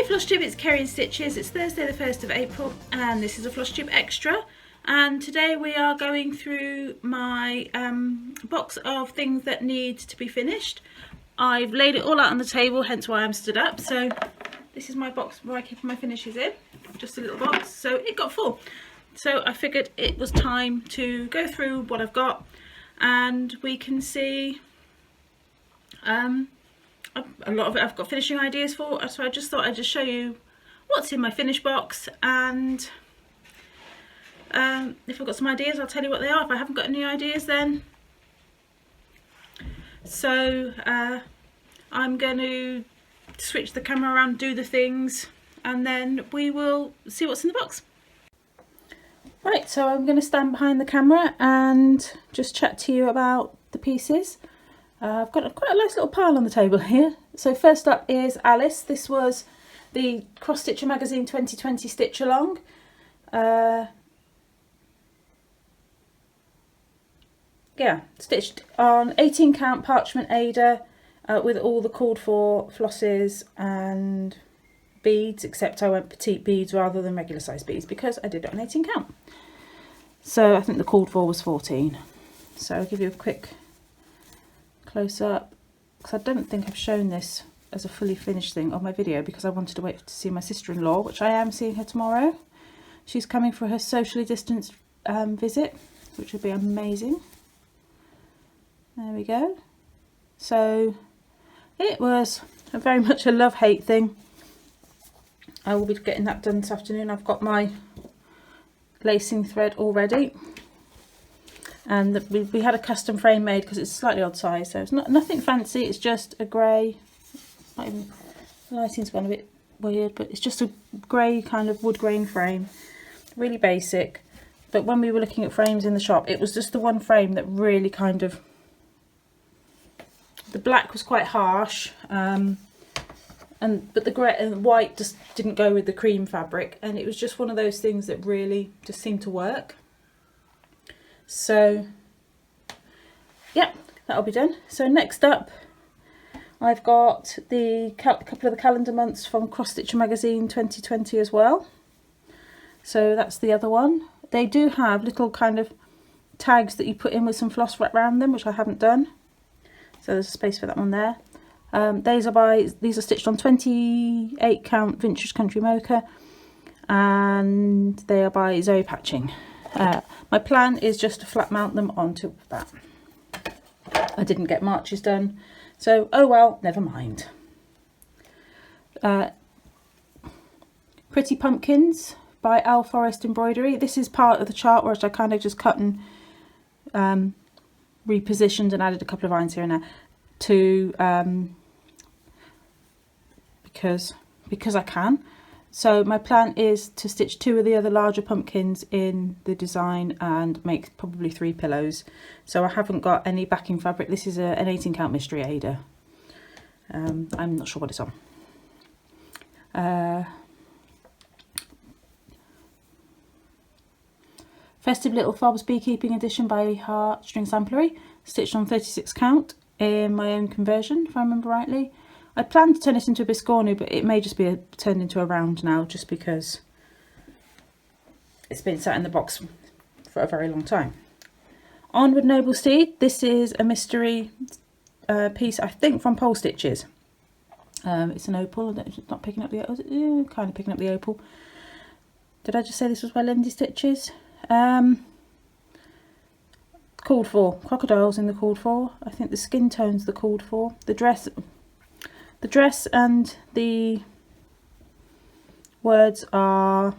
Floss Tube, it's Kerry and Stitches. It's Thursday the 1st of April and this is a Floss Tube Extra, and today we are going through my box of things that need to be finished. I've laid it all out on the table, hence why I'm stood up. So this is my box where I keep my finishes in, just a little box, so it got full. So I figured it was time to go through what I've got and we can see a lot of it I've got finishing ideas for, so I just thought I'd just show you what's in my finish box, and if I've got some ideas I'll tell you what they are. If I haven't got any ideas then. So I'm going to switch the camera around, do the things, and then we will see what's in the box. Right, so I'm going to stand behind the camera and just chat to you about the pieces. I've got quite a nice little pile on the table here. So first up is Alice. This was the Cross Stitcher Magazine 2020 Stitch Along. Yeah, stitched on 18 count parchment Aida with all the called for flosses and beads, except I went petite beads rather than regular size beads because I did it on 18 count. So I think the called for was 14. So I'll give you a quick close up, because I don't think I've shown this as a fully finished thing on my video because I wanted to wait to see my sister-in-law, which I am seeing her tomorrow. She's coming for her socially distanced visit, which would be amazing. There we go. So it was very much a love-hate thing. I will be getting that done this afternoon. I've got my lacing thread already. And we had a custom frame made because it's a slightly odd size, so it's nothing fancy. It's just a grey. The lighting's gone a bit weird, but it's just a grey kind of wood grain frame, really basic. But when we were looking at frames in the shop, it was just the one frame that really kind of, the black was quite harsh, but the grey and the white just didn't go with the cream fabric, and it was just one of those things that really just seemed to work. So yeah, that'll be done. So next up I've got the couple of the calendar months from Cross Stitcher Magazine 2020 as well. So that's the other one. They do have little kind of tags that you put in with some floss wrapped around them, which I haven't done. So there's a space for that one there. These are stitched on 28 count Vintage Country Mocha, and they are by Zoe Patching. My plan is just to flat mount them onto that. I didn't get marches done, so oh well, never mind. Pretty Pumpkins by Al Forest Embroidery. This is part of the chart where I kind of just cut and repositioned and added a couple of lines here and there to because I can. So my plan is to stitch 2 of the other larger pumpkins in the design and make probably 3 pillows. So I haven't got any backing fabric. This is an 18 count Mystery Aida. I'm not sure what it's on. Festive Little Fobs Beekeeping Edition by Heartstring Samplery, stitched on 36 count in my own conversion, if I remember rightly. I plan to turn it into a biscornu, but it may just be turned into a round now, just because it's been sat in the box for a very long time. Onward Noble Steed. This is a mystery piece, I think, from Pole Stitches. It's an opal. It's not picking up the opal. Kind of picking up the opal. Did I just say this was by Lindy Stitches? Called for. Crocodiles in the called for. I think the skin tone's the called for. The dress and the words are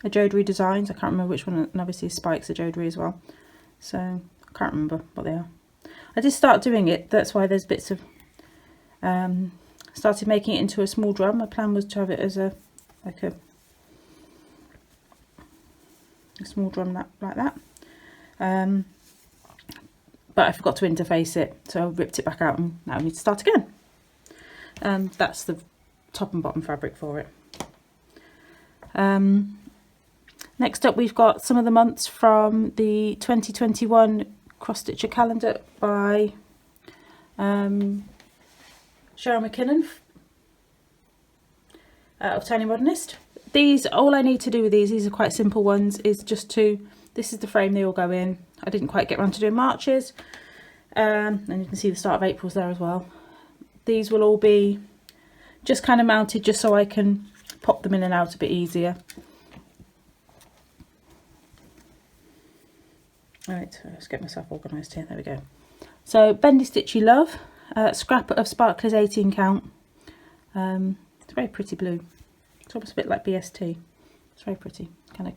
a Jodery Designs. I can't remember which one, and obviously Spike's a Jodery as well. So I can't remember what they are. I did start doing it, that's why there's bits of started making it into a small drum. My plan was to have it as a small drum like that. But I forgot to interface it, so I ripped it back out and now I need to start again. That's the top and bottom fabric for it. Next up we've got some of the months from the 2021 Cross Stitcher calendar by Cheryl McKinnon. of Tony Modernist. These, all I need to do with these are quite simple ones, is just to, this is the frame they all go in. I didn't quite get around to doing Marches. And you can see the start of April's there as well. These will all be just kind of mounted just so I can pop them in and out a bit easier. Right, let's get myself organised here. There we go. So Bendy Stitchy Love, scrap of Sparkler's 18 count. It's a very pretty blue. It's almost a bit like BST. It's very pretty, kind of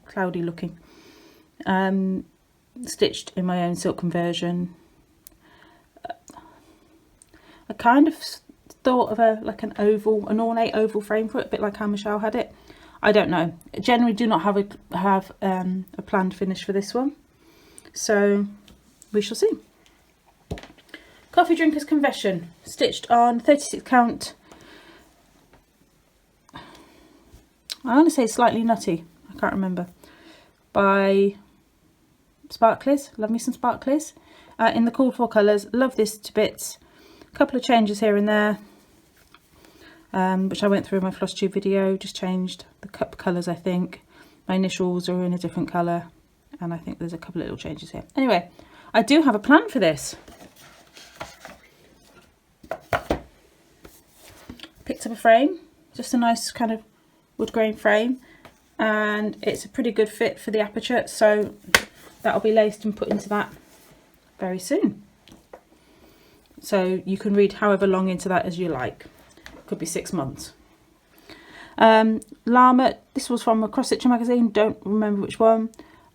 cloudy looking. Stitched in my own silk conversion. I kind of thought of like an ornate oval frame for it, a bit like how Michelle had it. I don't know. I generally do not have a planned finish for this one, so we shall see. Coffee Drinker's Confession, stitched on 36 count. I want to say Slightly Nutty, I can't remember, by Sparklies. Love me some Sparklies. In the called for colours. Love this to bits. A couple of changes here and there, which I went through in my floss tube video. Just changed the cup colours, I think. My initials are in a different colour, and I think there's a couple of little changes here. Anyway, I do have a plan for this. Picked up a frame, just a nice kind of wood grain frame, and it's a pretty good fit for the aperture, so that'll be laced and put into that very soon. So you can read however long into that as you like. Could be 6 months. Llama, this was from a Cross Stitcher magazine, don't remember which one.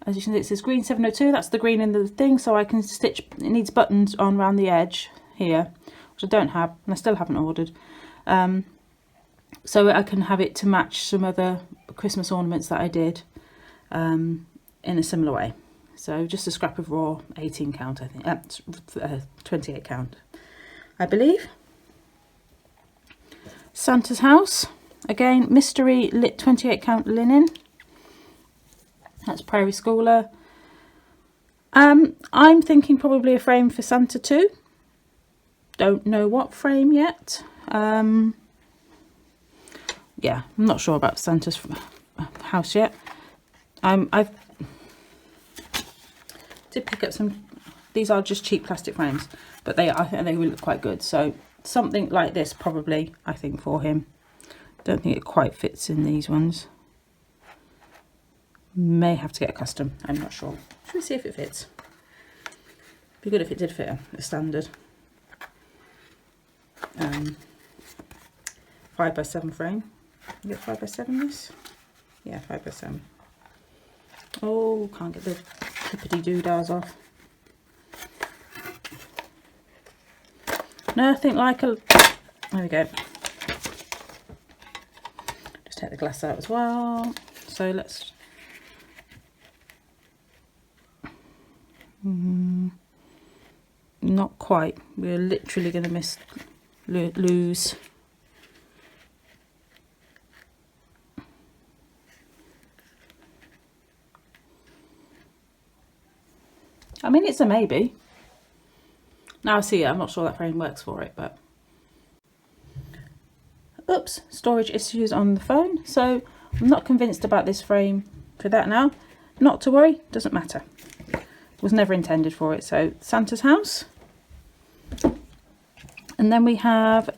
As you can see, it says green 702, that's the green in the thing, so I can stitch, it needs buttons on around the edge here, which I don't have, and I still haven't ordered. So I can have it to match some other Christmas ornaments that I did in a similar way. So just a scrap of raw 18 count, I think, 28 count, I believe. Santa's House, again, mystery lit 28 count linen. That's Prairie Schooler. I'm thinking probably a frame for Santa too. Don't know what frame yet. Yeah, I'm not sure about Santa's house yet. I did pick up some. These are just cheap plastic frames, but I think they will look quite good. So something like this probably, I think, for him. Don't think it quite fits in these ones. May have to get a custom. I'm not sure. Should we see if it fits? Be good if it did fit a standard 5x7 frame. Is it 5x7 this? Yeah, 5x7. Oh, can't get the clippity doodahs off. Nothing like a... There we go. Just take the glass out as well. So let's... Not quite. We're literally going to lose. I mean, it's a maybe. Now I see it, I'm not sure that frame works for it, but... Oops, storage issues on the phone. So I'm not convinced about this frame for that now. Not to worry, doesn't matter. Was never intended for it. So Santa's House. And then we have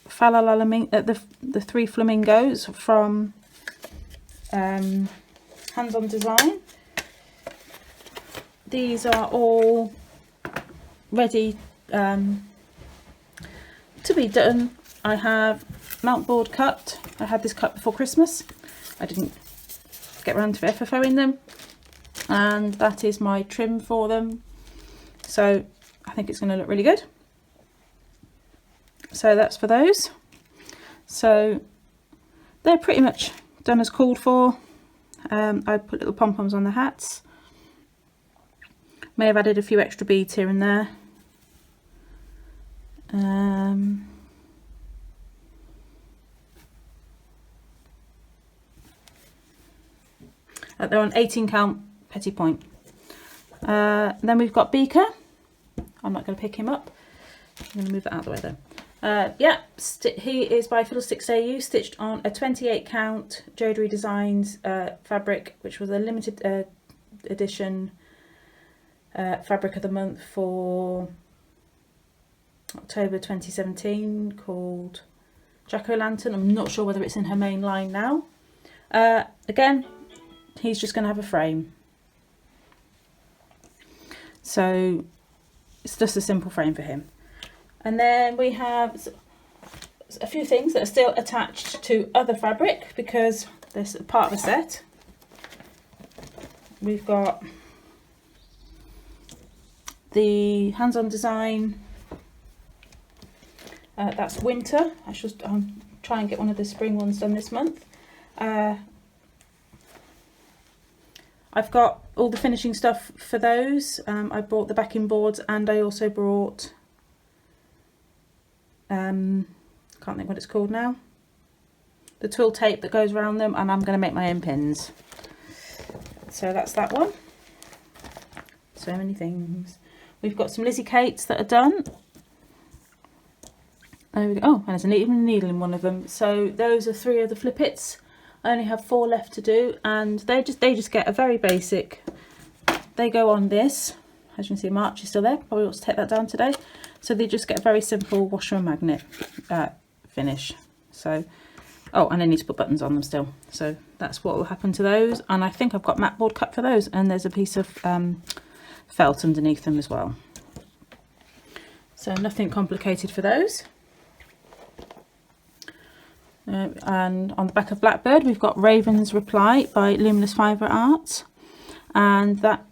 the Three Flamingos from Hands On Design. These are all ready to be done. I have mount board cut. I had this cut before Christmas. I didn't get around to FFOing them, and that is my trim for them. So I think it's going to look really good. So that's for those. So they're pretty much done as called for. I put little pom-poms on the hats. May have added a few extra beads here and there. They're on 18 count petty point. Then we've got Beaker. I'm not going to pick him up. I'm going to move that out of the way though. Yeah, he is by Fiddlesticks AU, stitched on a 28 count Jodery Designs fabric, which was a limited edition fabric of the month for October 2017, called Jack-O-Lantern. I'm not sure whether it's in her main line now. Again, he's just going to have a frame. So it's just a simple frame for him. And then we have a few things that are still attached to other fabric, because this is part of a set. We've got the hands-on design. That's winter. I should try and get one of the spring ones done this month. I've got all the finishing stuff for those. I brought the backing boards, and I also brought can't think what it's called now, the twill tape that goes around them, and I'm going to make my own pins. So that's that one. So many things. We've got some Lizzie Kates that are done. There we go. Oh, and there's even a needle in one of them. So those are 3 of the flippets. I only have 4 left to do, and they just get a very basic. They go on this. As you can see, March is still there. Probably want to take that down today. So they just get a very simple washer and magnet finish. So, oh, and I need to put buttons on them still. So that's what will happen to those. And I think I've got mat board cut for those. And there's a piece of felt underneath them as well. So nothing complicated for those. And on the back of Blackbird, we've got Raven's Reply by Luminous Fibre Arts. And that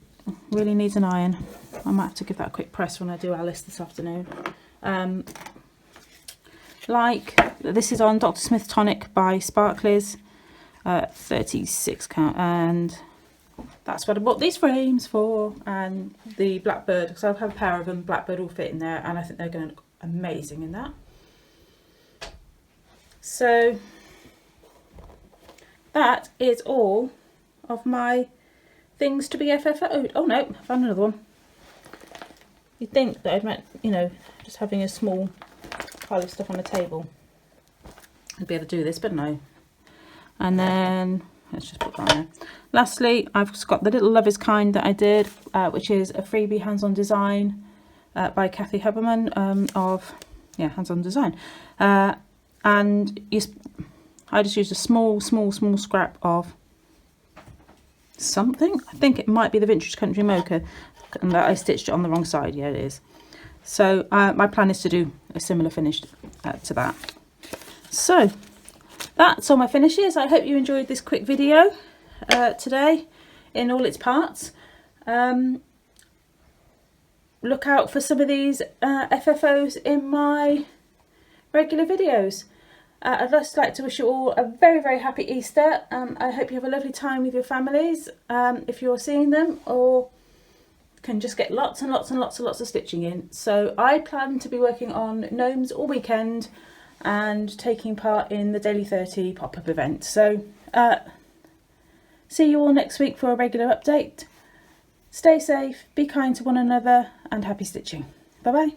really needs an iron. I might have to give that a quick press when I do Alice this afternoon. This is on Dr. Smith Tonic by Sparklies, 36 count, and that's what I bought these frames for. And the Blackbird, because I have a pair of them, Blackbird will fit in there, and I think they're going to look amazing in that. So that is all of my things to be FFO'd. Oh no, I found another one. You'd think that I'd meant, you know, just having a small pile of stuff on the table, I'd be able to do this, but no. And then let's just put that on there. Lastly, I've just got the Little Love Is Kind that I did, which is a freebie hands-on design by Kathy Huberman of Hands On Design. And I just used a small scrap of something. I think it might be the Vintage Country Mocha, and that I stitched it on the wrong side. Yeah, it is. So my plan is to do a similar finish to that. So that's all my finishes. I hope you enjoyed this quick video today in all its parts. Look out for some of these FFOs in my regular videos. I'd just like to wish you all a very happy Easter. I hope you have a lovely time with your families, if you're seeing them, or can just get lots and lots of stitching in. So I plan to be working on gnomes all weekend and taking part in the Daily 30 pop-up event. So see you all next week for a regular update. Stay safe, be kind to one another, and happy stitching. Bye bye.